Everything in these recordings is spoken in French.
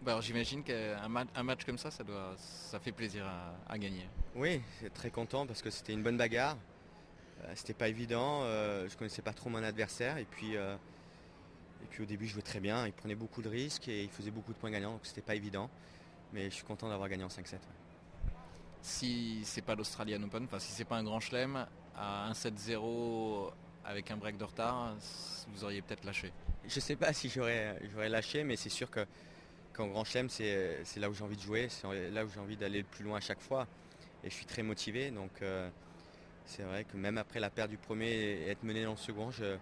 Bah alors j'imagine qu'un match comme ça fait plaisir à gagner. Oui, c'est très content parce que c'était une bonne bagarre. C'était pas évident, je connaissais pas trop mon adversaire et puis au début je jouais très bien, il prenait beaucoup de risques et il faisait beaucoup de points gagnants donc c'était pas évident. Mais je suis content d'avoir gagné en 5-7. Ouais. Si c'est pas l'Australian Open, enfin si c'est pas un grand chelem, à 1-7-0 avec un break de retard, vous auriez peut-être lâché. Je sais pas si j'aurais lâché, mais c'est sûr que qu'en Grand Chelem c'est là où j'ai envie de jouer, c'est là où j'ai envie d'aller le plus loin à chaque fois. Et je suis très motivé, donc c'est vrai que même après la perte du premier et être mené dans le second, je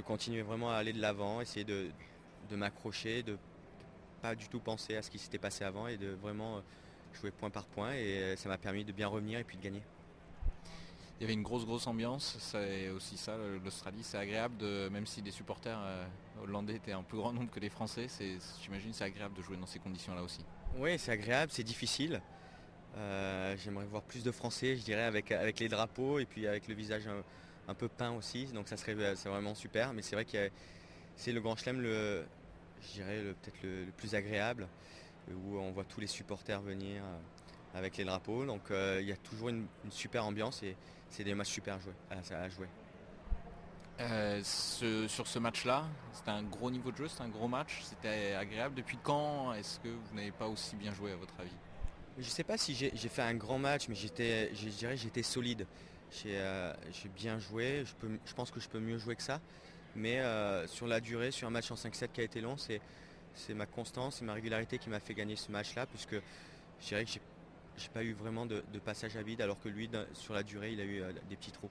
continuais vraiment à aller de l'avant, essayer de m'accrocher, de pas du tout penser à ce qui s'était passé avant et de vraiment jouer point par point. Et ça m'a permis de bien revenir et puis de gagner. Il y avait une grosse ambiance, c'est aussi ça l'Australie, c'est agréable même si les supporters hollandais étaient en plus grand nombre que les Français, j'imagine c'est agréable de jouer dans ces conditions-là aussi. Oui, c'est agréable, c'est difficile. J'aimerais voir plus de Français, je dirais, avec les drapeaux et puis avec le visage un peu peint aussi. Donc ça serait c'est vraiment super. Mais c'est vrai que c'est le Grand Chelem, je dirais, peut-être le plus agréable, où on voit tous les supporters venir avec les drapeaux. Donc il y a toujours une super ambiance et c'est des matchs super à jouer. Sur ce match-là, c'était un gros niveau de jeu, c'était un gros match, c'était agréable. Depuis quand est-ce que vous n'avez pas aussi bien joué à votre avis? Je ne sais pas si j'ai fait un grand match, mais je dirais que j'étais solide. J'ai bien joué, je pense que je peux mieux jouer que ça. Mais sur la durée, sur un match en 5-7 qui a été long, c'est ma constance et ma régularité qui m'a fait gagner ce match-là, puisque je dirais que j'ai pas eu vraiment de passage à vide, alors que lui, sur la durée, il a eu des petits trous.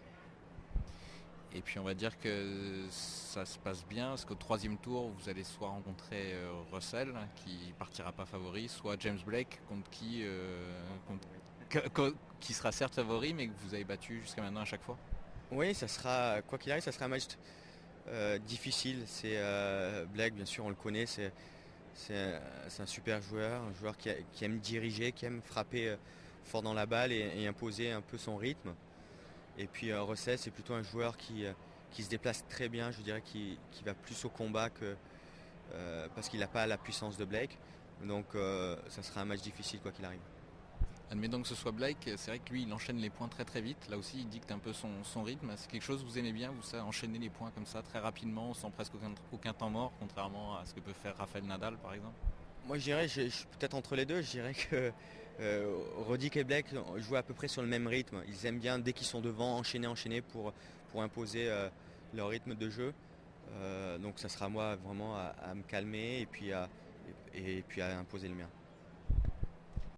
Et puis on va dire que ça se passe bien, parce qu'au troisième tour, vous allez soit rencontrer Russell, qui partira pas favori, soit James Blake, qui sera certes favori, mais que vous avez battu jusqu'à maintenant à chaque fois. Oui, ça sera, quoi qu'il arrive, ça sera un match difficile. C'est Blake, bien sûr, on le connaît, c'est un super joueur, un joueur qui aime diriger, qui aime frapper fort dans la balle et imposer un peu son rythme. Et puis Russell, c'est plutôt un joueur qui se déplace très bien, je dirais, qui va plus au combat parce qu'il n'a pas la puissance de Blake. Donc ça sera un match difficile quoi qu'il arrive. Admettons que ce soit Blake, c'est vrai que lui il enchaîne les points très vite. Là aussi il dicte un peu son rythme. C'est quelque chose que vous aimez bien, vous ça, enchaîner les points comme ça très rapidement, sans presque aucun temps mort, contrairement à ce que peut faire Rafael Nadal par exemple. Moi je dirais, je suis peut-être entre les deux, je dirais que Roddick et Blake jouent à peu près sur le même rythme. Ils aiment bien dès qu'ils sont devant enchaîner pour imposer leur rythme de jeu. Donc ça sera à moi vraiment à me calmer et puis à imposer le mien.